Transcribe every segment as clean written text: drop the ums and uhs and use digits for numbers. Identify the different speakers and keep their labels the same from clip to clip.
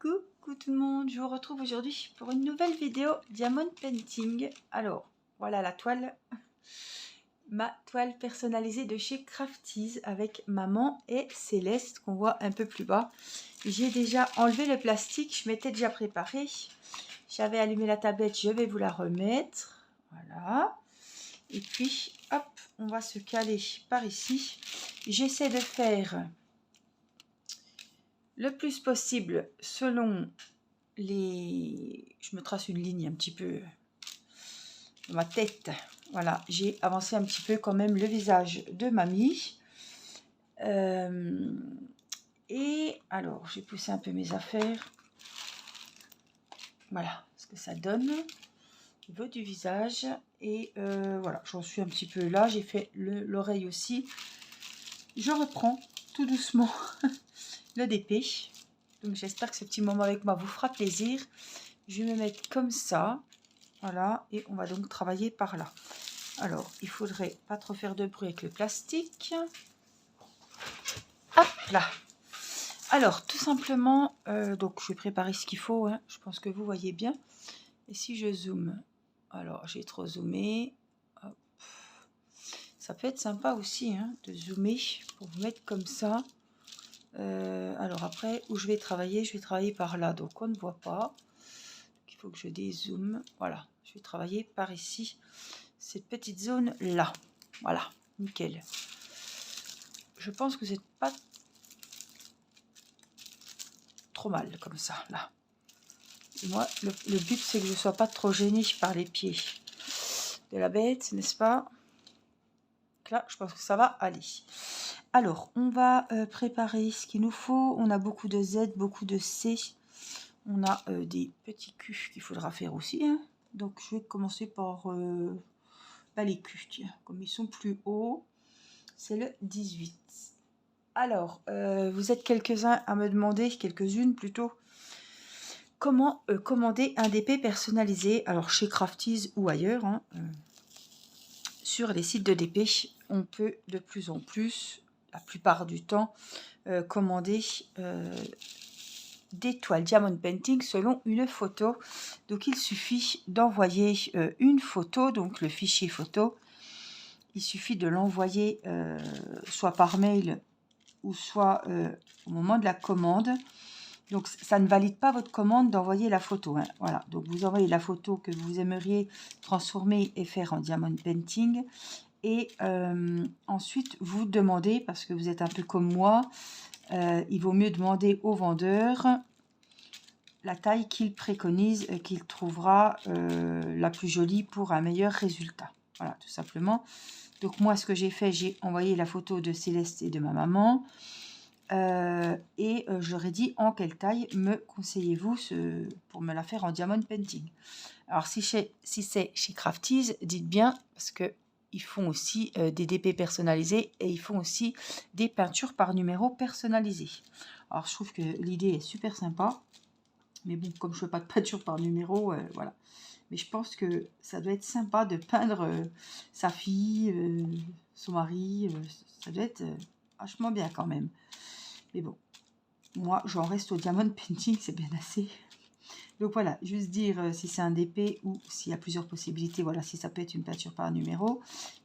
Speaker 1: Coucou tout le monde, je vous retrouve aujourd'hui pour une nouvelle vidéo Diamond Painting. Alors, voilà la toile, ma toile personnalisée de chez Crafties avec maman et Céleste qu'on voit un peu plus bas. J'ai déjà enlevé le plastique, je m'étais déjà préparée. J'avais allumé la tablette, je vais vous la remettre. Voilà. Et puis, hop, on va se caler par ici. J'essaie de faire le plus possible selon les... Je me trace une ligne un petit peu dans ma tête. Voilà, j'ai avancé un petit peu quand même le visage de mamie. Et alors, j'ai poussé un peu mes affaires. Voilà ce que ça donne au niveau du visage. Et voilà, j'en suis un petit peu là. J'ai fait l'oreille aussi. Je reprends tout doucement le DP. Donc j'espère que ce petit moment avec moi vous fera plaisir. Je vais me mettre comme ça. Voilà, et on va donc travailler par là. Alors, il faudrait pas trop faire de bruit avec le plastique. Hop là. Alors, tout simplement, donc je vais préparer ce qu'il faut. Hein. Je pense que vous voyez bien. Et si je zoome, alors j'ai trop zoomé. Hop. Ça peut être sympa aussi hein, de zoomer pour vous mettre comme ça. Alors après, où je vais travailler par là. Donc on ne voit pas. Il faut que je dézoome. Voilà, je vais travailler par ici. Cette petite zone là, voilà, nickel. Je pense que c'est pas trop mal comme ça là. Et moi le but c'est que je sois pas trop gênée par les pieds de la bête, n'est-ce pas? Là je pense que ça va aller. Alors on va préparer ce qu'il nous faut. On a beaucoup de Z, beaucoup de C. On a des petits Q qu'il faudra faire aussi hein. Donc je vais commencer par les Q, tiens, comme ils sont plus hauts. C'est le 18. Alors, vous êtes quelques-uns à me demander, quelques-unes plutôt, comment commander un DP personnalisé, alors chez Crafties ou ailleurs, hein, sur les sites de DP, on peut de plus en plus, la plupart du temps, commander des toiles Diamond Painting selon une photo. Donc, il suffit d'envoyer une photo, donc le fichier photo, il suffit de l'envoyer soit par mail ou soit au moment de la commande. Donc ça ne valide pas votre commande d'envoyer la photo hein. Voilà, donc vous envoyez la photo que vous aimeriez transformer et faire en diamond painting et ensuite vous demandez, parce que vous êtes un peu comme moi, il vaut mieux demander au vendeur la taille qu'il préconise, qu'il trouvera la plus jolie pour un meilleur résultat. Voilà, tout simplement. Donc moi, ce que j'ai fait, j'ai envoyé la photo de Céleste et de ma maman. J'aurais dit en quelle taille me conseillez-vous pour me la faire en diamond painting. Alors si c'est chez Crafties, dites bien, parce que ils font aussi des DP personnalisés et ils font aussi des peintures par numéro personnalisées. Alors je trouve que l'idée est super sympa, mais bon, comme je ne fais pas de peinture par numéro, voilà. Mais je pense que ça doit être sympa de peindre sa fille, son mari, ça doit être vachement bien quand même. Mais bon, moi j'en reste au diamond painting, c'est bien assez. Donc voilà, juste dire si c'est un DP ou s'il y a plusieurs possibilités, voilà, si ça peut être une peinture par numéro.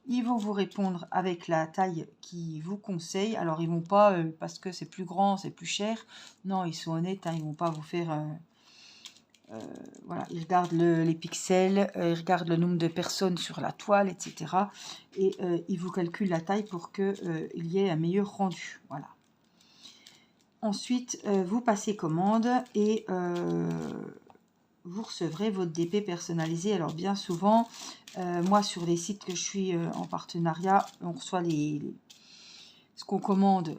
Speaker 1: Ils vont vous répondre avec la taille qu'ils vous conseillent. Alors ils vont pas, parce que c'est plus grand, c'est plus cher. Non, ils sont honnêtes, hein, ils vont pas vous faire... voilà, ils regardent les pixels, ils regardent le nombre de personnes sur la toile, etc. Et ils vous calculent la taille pour qu'il y ait un meilleur rendu. Voilà. Ensuite, vous passez commande et vous recevrez votre DP personnalisé. Alors bien souvent, moi sur les sites que je suis en partenariat, on reçoit ce qu'on commande,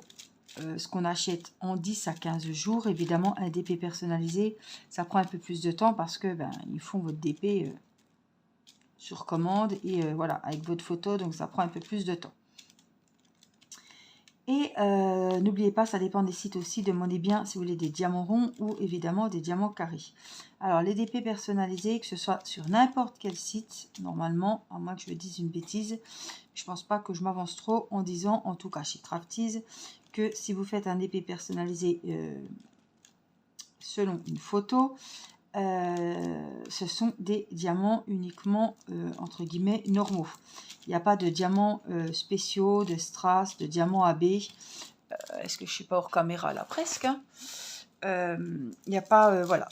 Speaker 1: ce qu'on achète en 10 à 15 jours. Évidemment, un DP personnalisé, ça prend un peu plus de temps parce que ils font votre DP sur commande et voilà, avec votre photo, donc ça prend un peu plus de temps. Et n'oubliez pas, ça dépend des sites aussi, demandez bien si vous voulez des diamants ronds ou évidemment des diamants carrés. Alors les DP personnalisés, que ce soit sur n'importe quel site, normalement, à moins que je me dise une bêtise, je pense pas que je m'avance trop en disant, en tout cas chez Crafties, que si vous faites un DP personnalisé selon une photo, ce sont des diamants uniquement, entre guillemets, normaux. Il n'y a pas de diamants spéciaux, de strass, de diamants AB. Est-ce que je ne suis pas hors caméra là? Presque. Hein. Il n'y a pas voilà,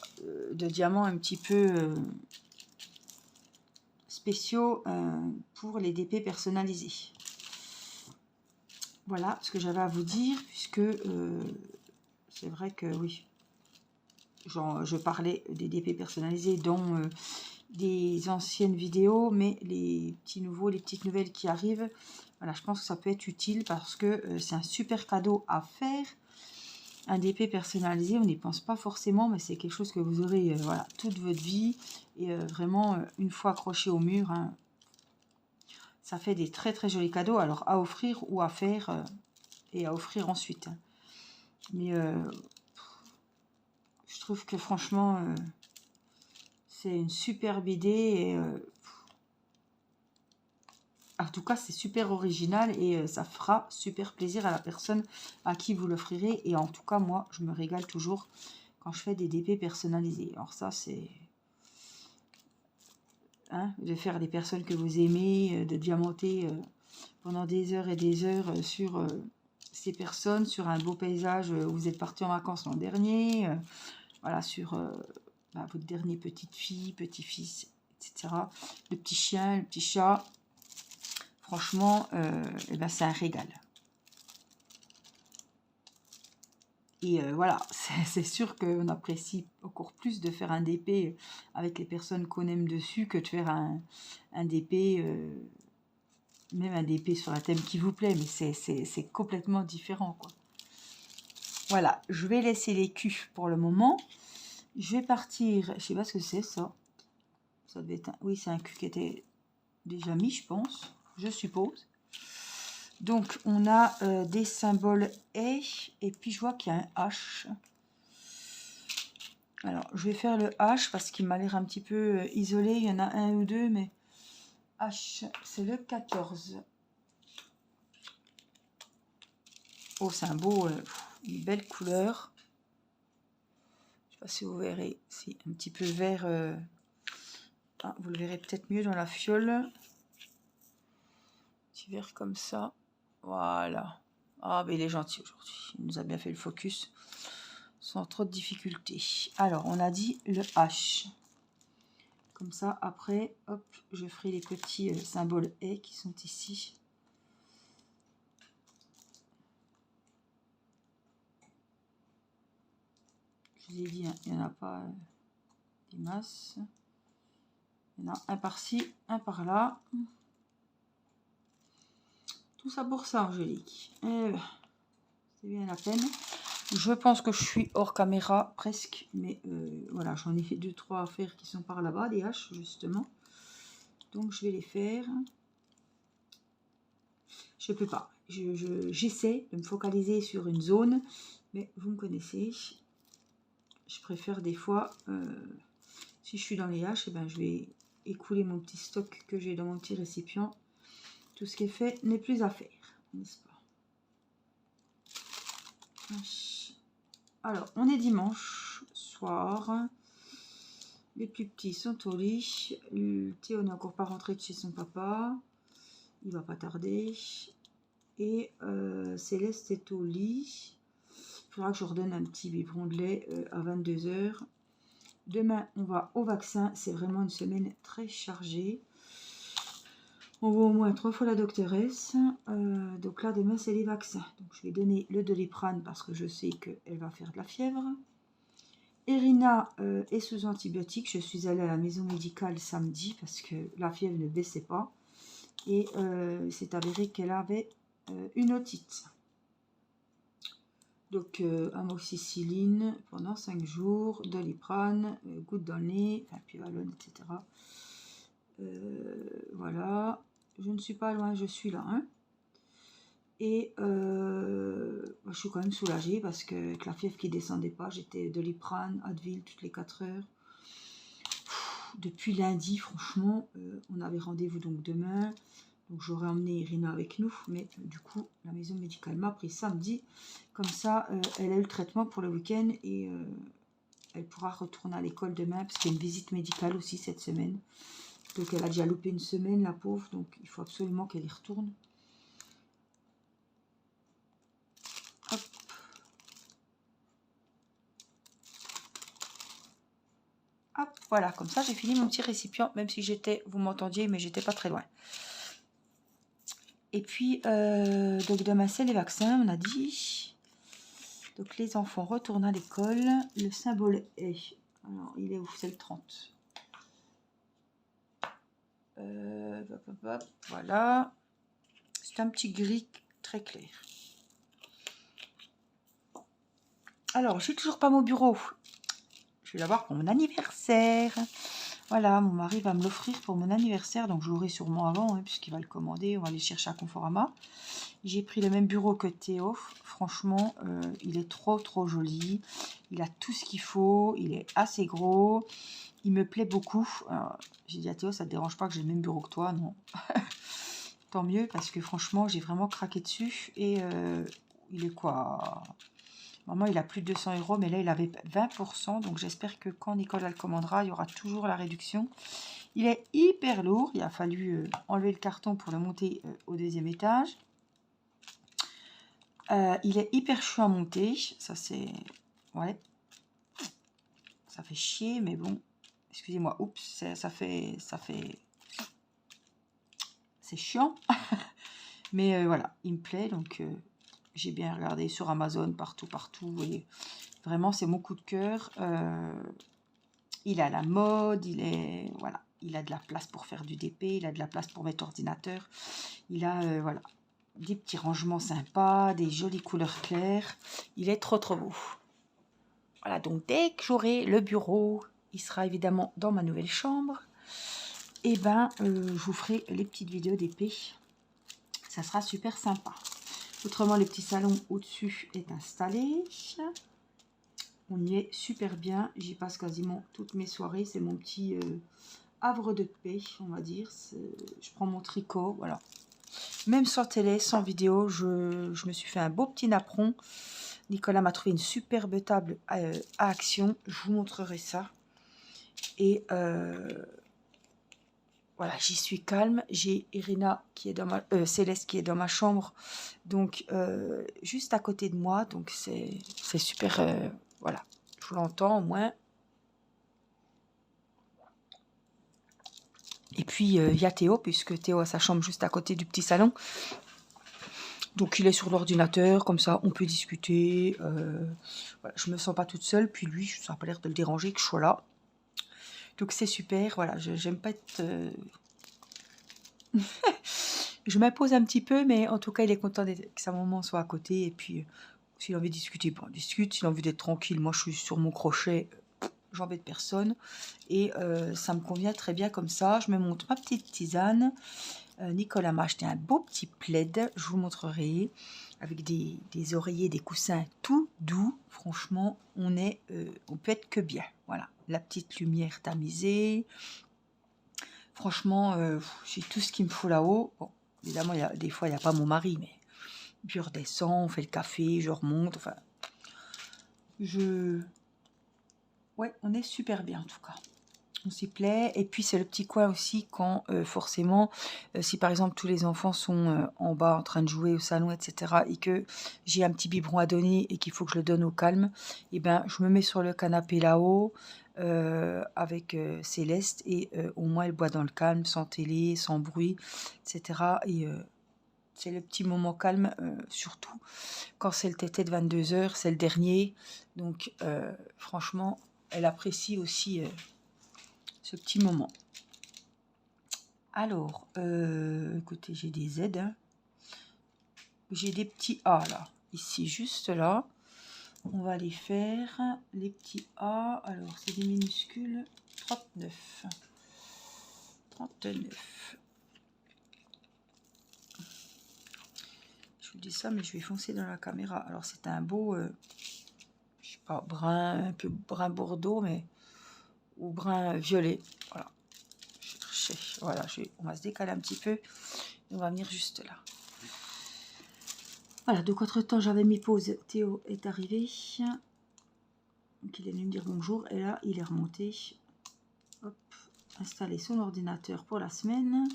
Speaker 1: de diamants un petit peu spéciaux pour les DP personnalisés. Voilà ce que j'avais à vous dire, puisque c'est vrai que oui, je parlais des DP personnalisés dans des anciennes vidéos, mais les petits nouveaux, les petites nouvelles qui arrivent, voilà, je pense que ça peut être utile parce que c'est un super cadeau à faire. Un DP personnalisé, on n'y pense pas forcément, mais c'est quelque chose que vous aurez voilà, toute votre vie et vraiment une fois accroché au mur. Hein, ça fait des très très jolis cadeaux, alors à offrir ou à faire et à offrir ensuite. Hein. Mais je trouve que franchement, c'est une superbe idée et en tout cas, c'est super original et ça fera super plaisir à la personne à qui vous l'offrirez. Et en tout cas, moi, je me régale toujours quand je fais des DP personnalisés. Alors ça, c'est... Hein, de faire des personnes que vous aimez, de diamanter pendant des heures et des heures sur ces personnes, sur un beau paysage où vous êtes parti en vacances l'an dernier, voilà, sur votre dernier petite fille, petit-fils, etc. Le petit chien, le petit chat. Franchement, eh ben, c'est un régal. Et voilà, c'est sûr qu'on apprécie encore plus de faire un DP avec les personnes qu'on aime dessus que de faire un DP, même un DP sur un thème qui vous plaît, mais c'est complètement différent, quoi. Voilà, je vais laisser les culs pour le moment. Je vais partir, je sais pas ce que c'est ça. Ça devait être oui, c'est un cul qui était déjà mis, je pense, je suppose. Donc, on a des symboles et puis je vois qu'il y a un H. Alors, je vais faire le H parce qu'il m'a l'air un petit peu isolé. Il y en a un ou deux, mais H, c'est le 14. Oh, c'est un beau, une belle couleur. Je ne sais pas si vous verrez, c'est un petit peu vert. Ah, vous le verrez peut-être mieux dans la fiole. Petit vert comme ça. Voilà. Ah, mais il est gentil aujourd'hui. Il nous a bien fait le focus. Sans trop de difficultés. Alors, on a dit le H. Comme ça, après, hop, je ferai les petits symboles et qui sont ici. Je vous ai dit, hein, il n'y en a pas des masses. Il y en a un par-ci, un par-là. Tout ça pour ça, Angélique. C'est bien la peine. Je pense que je suis hors caméra, presque. Mais voilà, j'en ai fait 2-3 à faire qui sont par là-bas, des haches, justement. Donc, je vais les faire. Je peux pas. J'essaie de me focaliser sur une zone. Mais vous me connaissez. Je préfère des fois, si je suis dans les haches, eh ben, je vais écouler mon petit stock que j'ai dans mon petit récipient. Tout ce qui est fait n'est plus à faire, n'est-ce pas? Alors, on est dimanche soir. Les plus petits sont au lit. Théo n'est encore pas rentré de chez son papa. Il va pas tarder. Et Céleste est au lit. Il faudra que je redonne un petit biberon de lait à 22 h. Demain, on va au vaccin. C'est vraiment une semaine très chargée. On voit au moins 3 fois la doctoresse. Donc là, demain, c'est les vaccins. Donc, je vais donner le Doliprane parce que je sais qu'elle va faire de la fièvre. Irina est sous antibiotiques. Je suis allée à la maison médicale samedi parce que la fièvre ne baissait pas. Et c'est avéré qu'elle avait une otite. Donc, amoxicilline pendant 5 jours, Doliprane, goutte dans le nez, enfin, puis Valone, etc. Voilà. Je ne suis pas loin, je suis là. Hein. Et je suis quand même soulagée parce que avec la fièvre qui descendait pas, j'étais Doliprane, Advil toutes les 4 heures. Depuis lundi, franchement, on avait rendez-vous donc demain. Donc j'aurais emmené Irina avec nous, mais du coup, la maison médicale m'a pris samedi. Comme ça, elle a eu le traitement pour le week-end et elle pourra retourner à l'école demain, parce qu'il y a une visite médicale aussi cette semaine. Donc elle a déjà loupé une semaine, la pauvre, donc il faut absolument qu'elle y retourne. Hop. Hop, voilà, comme ça j'ai fini mon petit récipient, même si j'étais, vous m'entendiez, mais j'étais pas très loin. Et puis, donc demain c'est les vaccins, on a dit. Donc les enfants retournent à l'école. Le symbole est, alors il est où? C'est le 30. Voilà. C'est un petit gris très clair. Alors, je suis toujours pas mon bureau. Je vais l'avoir pour mon anniversaire. Voilà, mon mari va me l'offrir pour mon anniversaire. Donc, je l'aurai sûrement avant, hein, puisqu'il va le commander. On va aller chercher à Conforama. J'ai pris le même bureau que Théo. Franchement, il est trop joli. Il a tout ce qu'il faut. Il est assez gros. Il me plaît beaucoup. J'ai dit à Théo, ça te dérange pas que j'ai le même bureau que toi? Non. Tant mieux, parce que franchement, j'ai vraiment craqué dessus. Et il est quoi? Maman, il a plus de 200 €, mais là, il avait 20%. Donc, j'espère que quand Nicolas le commandera, il y aura toujours la réduction. Il est hyper lourd. Il a fallu enlever le carton pour le monter au deuxième étage. Il est hyper chiant à monter. Ça, c'est... Ouais. Ça fait chier, mais bon. Excusez-moi. Oups, ça fait... C'est chiant. Mais voilà, il me plaît. Donc, j'ai bien regardé sur Amazon, partout. Et vraiment, c'est mon coup de cœur. Il a la mode, voilà, il a de la place pour faire du DP, il a de la place pour mettre ordinateur. Il a, voilà, des petits rangements sympas, des jolies couleurs claires. Il est trop beau. Voilà, donc dès que j'aurai le bureau, il sera évidemment dans ma nouvelle chambre. Et ben, je vous ferai les petites vidéos d'épée. Ça sera super sympa. Autrement, le petit salon au-dessus est installé. On y est super bien. J'y passe quasiment toutes mes soirées. C'est mon petit havre de paix, on va dire. Je prends mon tricot, voilà. Même sans télé, sans vidéo, je me suis fait un beau petit napperon. Nicolas m'a trouvé une superbe table à action. Je vous montrerai ça. Et voilà, j'y suis calme. J'ai Irina qui est dans ma Céleste qui est dans ma chambre, donc juste à côté de moi. Donc c'est super. Voilà, je l'entends au moins. Et puis il y a Théo, puisque Théo a sa chambre juste à côté du petit salon. Donc il est sur l'ordinateur, comme ça on peut discuter. Voilà, je me sens pas toute seule. Puis lui, ça n'a pas l'air de le déranger que je sois là. Donc c'est super. Voilà, j'aime pas être. Je m'impose un petit peu, mais en tout cas, il est content que sa maman soit à côté. Et puis, s'il a envie de discuter, bon, on discute. S'il a envie d'être tranquille, moi, je suis sur mon crochet, j'embête personne. Et ça me convient très bien comme ça. Je me montre ma petite tisane. Nicolas m'a acheté un beau petit plaid, je vous montrerai, avec des oreillers, des coussins tout doux. Franchement, on peut être que bien. Voilà, la petite lumière tamisée. Franchement, j'ai tout ce qu'il me faut là-haut. Bon, évidemment, des fois, il n'y a pas mon mari, mais je redescends, on fait le café, je remonte. Enfin, ouais, on est super bien en tout cas. On s'y plaît. Et puis, c'est le petit coin aussi quand, forcément, si par exemple tous les enfants sont en bas en train de jouer au salon, etc., et que j'ai un petit biberon à donner et qu'il faut que je le donne au calme, et ben, je me mets sur le canapé là-haut avec Céleste et au moins elle boit dans le calme, sans télé, sans bruit, etc. Et c'est le petit moment calme, surtout quand c'est le tété de 22 h, c'est le dernier. Donc, franchement, elle apprécie aussi ce petit moment. Alors, écoutez, j'ai des Z. Hein. J'ai des petits A là, ici, juste là. On va les faire. Les petits A, alors c'est des minuscules. 39. 39. Je vous dis ça, mais je vais foncer dans la caméra. Alors, c'est un beau, je sais pas, brun, un peu brun bordeaux, mais ou brun violet. Voilà. Voilà, on va se décaler un petit peu. On va venir juste là. Voilà, donc entre temps, j'avais mis pause. Théo est arrivé. Donc il est venu me dire bonjour et là il est remonté. Hop, installer son ordinateur pour la semaine.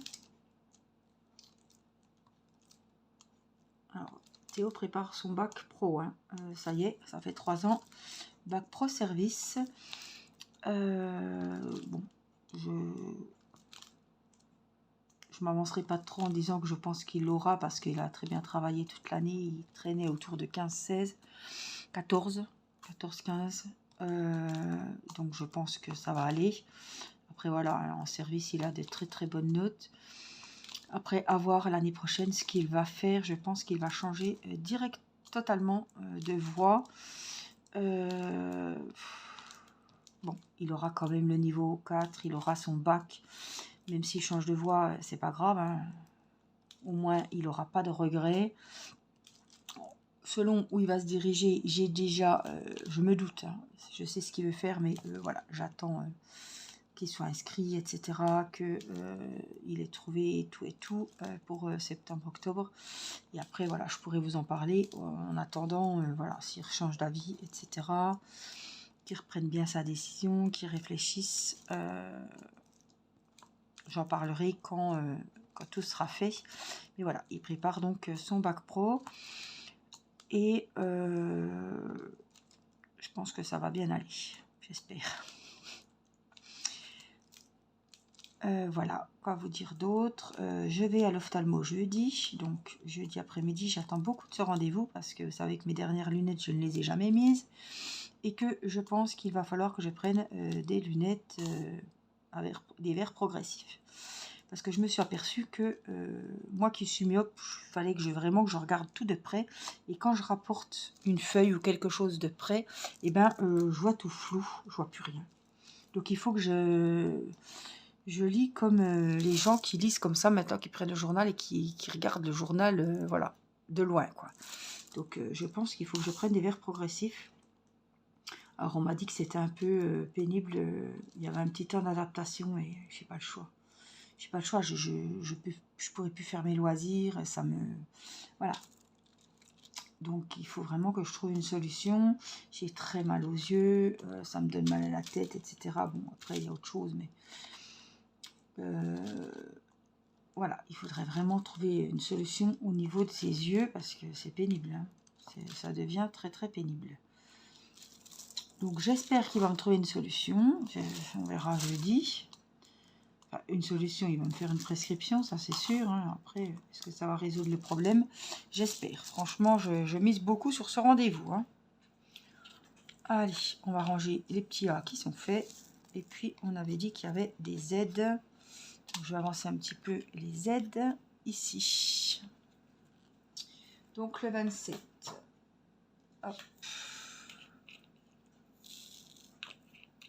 Speaker 1: Alors Théo prépare son bac pro, hein. Ça y est, ça fait 3 ans. Bac pro service. Bon, je m'avancerai pas trop en disant que je pense qu'il l'aura parce qu'il a très bien travaillé toute l'année. Il traînait autour de 15-16, 14-15. Donc je pense que ça va aller. Après voilà, en service il a de très très bonnes notes. Après, à voir l'année prochaine ce qu'il va faire. Je pense qu'il va changer totalement de voie. Bon, il aura quand même le niveau 4, il aura son bac. Même s'il change de voie, c'est pas grave, hein. Au moins, il n'aura pas de regrets. Selon où il va se diriger, j'ai déjà, je me doute, hein, je sais ce qu'il veut faire, mais voilà, j'attends qu'il soit inscrit, etc., qu'il ait trouvé tout pour septembre-octobre. Et après, voilà, je pourrais vous en parler. En attendant, voilà, s'il change d'avis, etc., qu'il reprenne bien sa décision, qu'il réfléchisse. J'en parlerai quand tout sera fait. Mais voilà, il prépare donc son bac pro. Et je pense que ça va bien aller. J'espère. Voilà, quoi vous dire d'autre. Je vais à l'ophtalmo jeudi. Donc jeudi après-midi, j'attends beaucoup de ce rendez-vous. Parce que vous savez que mes dernières lunettes, je ne les ai jamais mises. Et que je pense qu'il va falloir que je prenne des lunettes avec des verres progressifs. Parce que je me suis aperçue que moi qui suis myope, il fallait que vraiment que je regarde tout de près. Et quand je rapporte une feuille ou quelque chose de près, eh ben, je vois tout flou, je vois plus rien. Donc il faut que je lis comme les gens qui lisent comme ça maintenant, qui prennent le journal et qui regardent le journal, voilà, de loin, quoi. Donc je pense qu'il faut que je prenne des verres progressifs. Alors on m'a dit que c'était un peu pénible, il y avait un petit temps d'adaptation et j'ai pas le choix. J'ai pas le choix, je pourrais plus faire mes loisirs, ça me... Voilà. Donc il faut vraiment que je trouve une solution. J'ai très mal aux yeux, ça me donne mal à la tête, etc. Bon, après il y a autre chose, mais... voilà, il faudrait vraiment trouver une solution au niveau de ses yeux, parce que c'est pénible, hein. Ça devient très très pénible. Donc j'espère qu'il va me trouver une solution, on verra jeudi. Enfin, une solution, il va me faire une prescription, ça c'est sûr, hein. Après, est-ce que ça va résoudre le problème? J'espère. Franchement, je mise beaucoup sur ce rendez-vous, hein. Allez, on va ranger les petits A qui sont faits. Et puis, on avait dit qu'il y avait des aides. Donc, je vais avancer un petit peu les aides ici. Donc, le 27. Hop.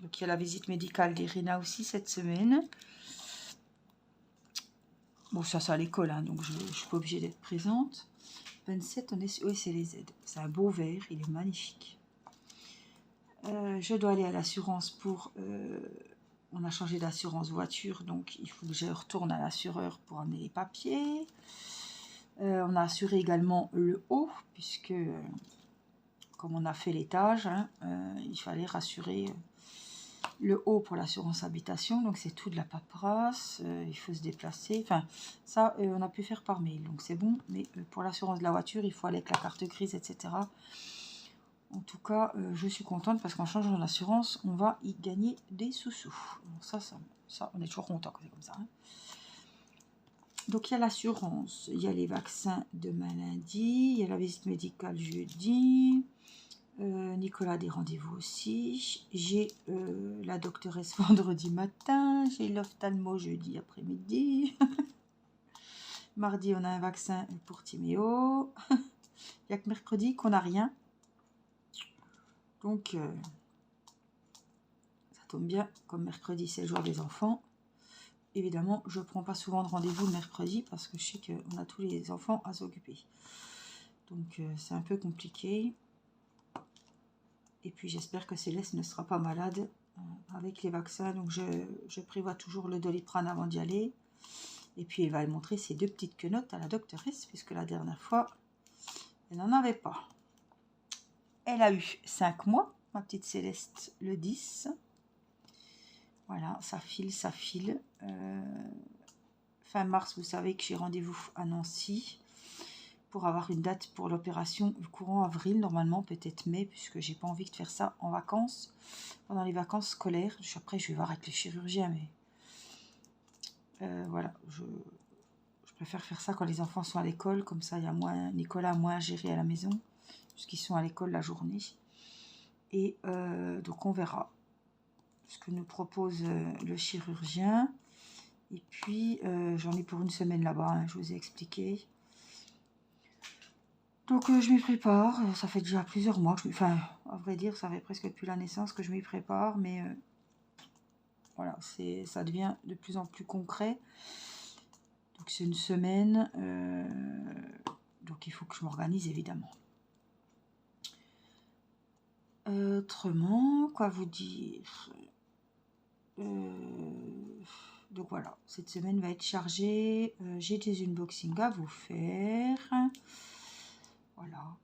Speaker 1: Donc, il y a la visite médicale d'Irina aussi cette semaine. Bon, ça c'est à l'école, hein, donc je ne suis pas obligée d'être présente. 27, on est... Oui, c'est les aides. C'est un beau vert, il est magnifique. Je dois aller à l'assurance pour... on a changé d'assurance voiture, donc il faut que je retourne à l'assureur pour amener les papiers. On a assuré également le haut, puisque comme on a fait l'étage, hein, il fallait rassurer le haut pour l'assurance habitation. Donc c'est tout de la paperasse, il faut se déplacer. Enfin, ça, on a pu faire par mail, donc c'est bon. Mais pour l'assurance de la voiture, il faut aller avec la carte grise, etc. En tout cas, je suis contente parce qu'en changeant d'assurance, on va y gagner des sous-sous. Ça, on est toujours content quand c'est comme ça, hein. Donc, il y a l'assurance, il y a les vaccins demain lundi, il y a la visite médicale jeudi. Nicolas a des rendez-vous aussi. J'ai la doctoresse vendredi matin. J'ai l'ophtalmo jeudi après-midi. Mardi, on a un vaccin pour Timéo. Il n'y a que mercredi qu'on n'a rien. Donc, ça tombe bien, comme mercredi, c'est le jour des enfants. Évidemment, je ne prends pas souvent de rendez-vous le mercredi parce que je sais qu'on a tous les enfants à s'occuper. Donc, c'est un peu compliqué. Et puis, j'espère que Céleste ne sera pas malade avec les vaccins. Donc, je prévois toujours le Doliprane avant d'y aller. Et puis, elle va montrer ses 2 petites quenottes à la doctoresse, puisque la dernière fois, elle n'en avait pas. Elle a eu 5 mois. ma petite Céleste le 10. Voilà, ça file, ça file. Fin mars, vous savez que j'ai rendez-vous à Nancy pour avoir une date pour l'opération courant avril, normalement, peut-être mai, puisque j'ai pas envie de faire ça en vacances, pendant les vacances scolaires. Après, je vais voir avec le chirurgien, mais voilà, je préfère faire ça quand les enfants sont à l'école, comme ça, il y a moins, Nicolas a moins à gérer à la maison, puisqu'ils sont à l'école la journée. Et donc, on verra ce que nous propose le chirurgien. Et puis, j'en ai pour une semaine là-bas, hein, je vous ai expliqué. Donc, je m'y prépare. Ça fait déjà plusieurs mois que enfin, à vrai dire, ça fait presque depuis la naissance que je m'y prépare. Mais voilà, ça devient de plus en plus concret. Donc, c'est une semaine. Donc, il faut que je m'organise, évidemment. Autrement, quoi vous dire donc voilà, cette semaine va être chargée. J'ai des unboxings à vous faire. Voilà.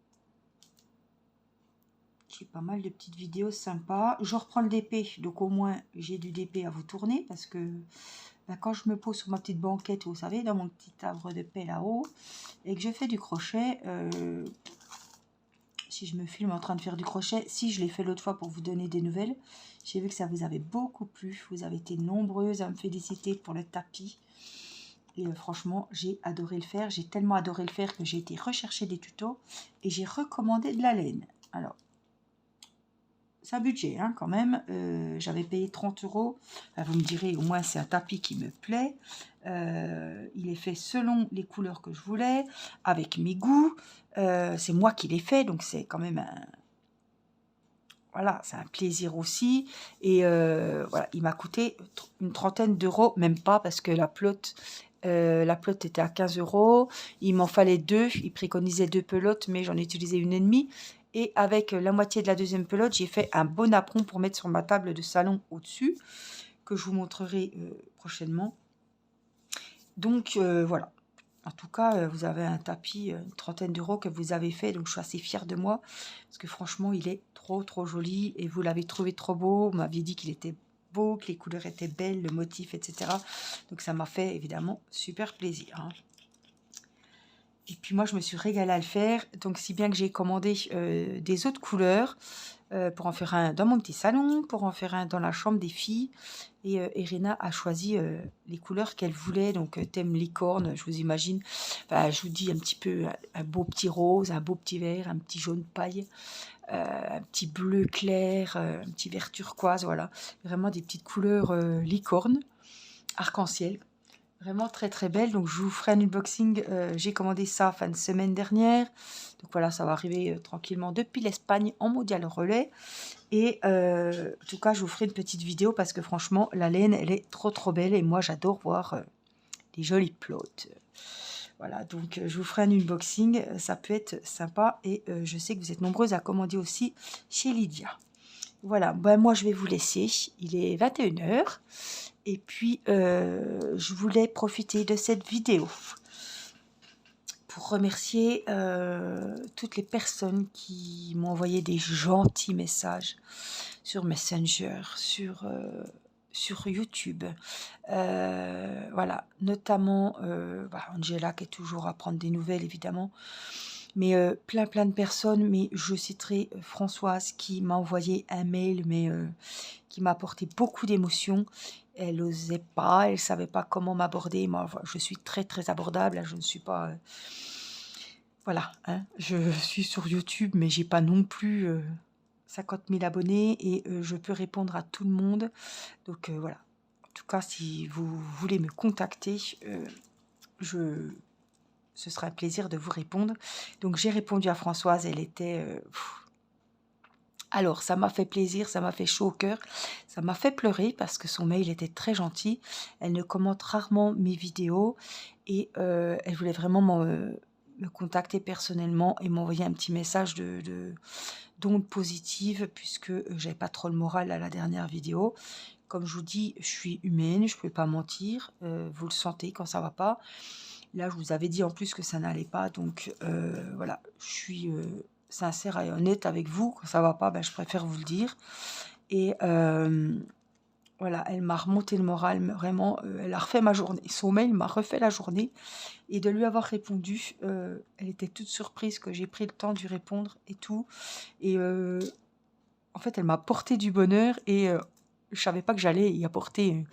Speaker 1: J'ai pas mal de petites vidéos sympas. Je reprends le DP, donc au moins j'ai du DP à vous tourner parce que quand je me pose sur ma petite banquette, vous savez, dans mon petit arbre de paix là-haut, et que je fais du crochet, si je me filme en train de faire du crochet, si je l'ai fait l'autre fois pour vous donner des nouvelles, j'ai vu que ça vous avait beaucoup plu. Vous avez été nombreuses à me féliciter pour le tapis. Et franchement, j'ai adoré le faire. J'ai tellement adoré le faire que j'ai été rechercher des tutos et j'ai recommandé de la laine. Alors, c'est un budget hein, quand même. J'avais payé 30 €. Vous me direz, au moins c'est un tapis qui me plaît. Il est fait selon les couleurs que je voulais, avec mes goûts. C'est moi qui l'ai fait, donc c'est quand même un... Voilà, c'est un plaisir aussi. Et voilà, il m'a coûté une trentaine d'euros, même pas, parce que la pelote était à 15 €. Il m'en fallait 2. Il préconisait 2 pelotes, mais j'en ai utilisé une et demie. Et avec la moitié de la deuxième pelote, j'ai fait un bon apron pour mettre sur ma table de salon au-dessus, que je vous montrerai prochainement. Donc voilà. En tout cas, vous avez un tapis, une trentaine d'euros que vous avez fait, donc je suis assez fière de moi, parce que franchement, il est trop joli, et vous l'avez trouvé trop beau, vous m'aviez dit qu'il était beau, que les couleurs étaient belles, le motif, etc. Donc ça m'a fait évidemment super plaisir. Hein. Et puis moi, je me suis régalée à le faire, donc si bien que j'ai commandé des autres couleurs, pour en faire un dans mon petit salon, pour en faire un dans la chambre des filles. Et Irina a choisi les couleurs qu'elle voulait, donc thème licorne, je vous imagine. Enfin, je vous dis un petit peu un beau petit rose, un beau petit vert, un petit jaune paille, un petit bleu clair, un petit vert turquoise, voilà. Vraiment des petites couleurs licorne, arc-en-ciel. Vraiment très belle, donc je vous ferai un unboxing. J'ai commandé ça fin de semaine dernière, donc voilà, ça va arriver tranquillement depuis l'Espagne en mondial relais. Et en tout cas, je vous ferai une petite vidéo parce que franchement, la laine, elle est trop belle et moi, j'adore voir les jolies plots. Voilà, donc je vous ferai un unboxing, ça peut être sympa et je sais que vous êtes nombreuses à commander aussi chez Lydia. Voilà, ben moi, je vais vous laisser, il est 21 h. Et puis, je voulais profiter de cette vidéo pour remercier toutes les personnes qui m'ont envoyé des gentils messages sur Messenger, sur YouTube. Voilà, notamment Angela qui est toujours à prendre des nouvelles, évidemment. Mais plein de personnes, mais je citerai Françoise qui m'a envoyé un mail, mais qui m'a apporté beaucoup d'émotions. Elle n'osait pas, elle ne savait pas comment m'aborder. Moi, je suis très abordable, je ne suis pas... voilà, hein, je suis sur YouTube, mais j'ai pas non plus 50 000 abonnés et je peux répondre à tout le monde. Donc voilà, en tout cas, si vous voulez me contacter, ce sera un plaisir de vous répondre. Donc j'ai répondu à Françoise, elle était... alors, ça m'a fait plaisir, ça m'a fait chaud au cœur, ça m'a fait pleurer parce que son mail était très gentil. Elle ne commente rarement mes vidéos et elle voulait vraiment me contacter personnellement et m'envoyer un petit message d'onde positive puisque j'avais pas trop le moral à la dernière vidéo. Comme je vous dis, je suis humaine, je ne peux pas mentir, vous le sentez quand ça va pas. Là, je vous avais dit en plus que ça n'allait pas, donc voilà, je suis sincère et honnête avec vous. Quand ça va pas, ben, je préfère vous le dire. Et voilà, elle m'a remonté le moral, vraiment, elle a refait ma journée. Son mail m'a refait la journée. Et de lui avoir répondu, elle était toute surprise que j'ai pris le temps de lui répondre et tout. Et en fait, elle m'a apporté du bonheur et je savais pas que j'allais y apporter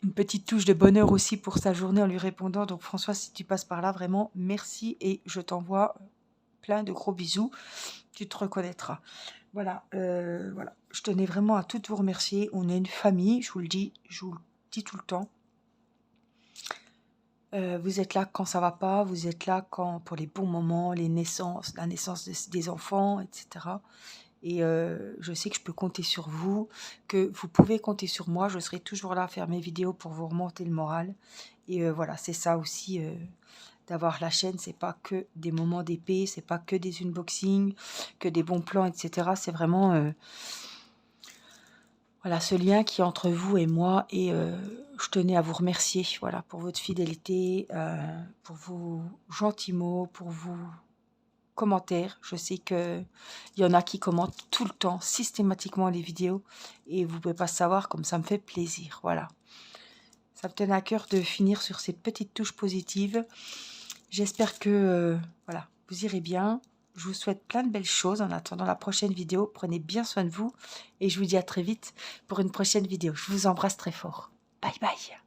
Speaker 1: une petite touche de bonheur aussi pour sa journée en lui répondant. Donc François, si tu passes par là, vraiment, merci et je t'envoie plein de gros bisous. Tu te reconnaîtras. Voilà, voilà. Je tenais vraiment à toutes vous remercier. On est une famille, je vous le dis tout le temps. Vous êtes là quand ça va pas, vous êtes là quand pour les bons moments, les naissances, la naissance des enfants, etc. Et je sais que je peux compter sur vous, que vous pouvez compter sur moi. Je serai toujours là à faire mes vidéos pour vous remonter le moral. Et voilà, c'est ça aussi d'avoir la chaîne. C'est pas que des moments d'épée, c'est pas que des unboxings, que des bons plans, etc. C'est vraiment voilà, ce lien qui est entre vous et moi. Et je tenais à vous remercier, voilà, pour votre fidélité, pour vos gentils mots, pour vos commentaires. Je sais qu'il y en a qui commentent tout le temps, systématiquement les vidéos. Et vous ne pouvez pas savoir comme ça me fait plaisir. Voilà. Ça me tenait à cœur de finir sur cette petite touche positive. J'espère que voilà, vous irez bien. Je vous souhaite plein de belles choses en attendant la prochaine vidéo. Prenez bien soin de vous et je vous dis à très vite pour une prochaine vidéo. Je vous embrasse très fort. Bye bye.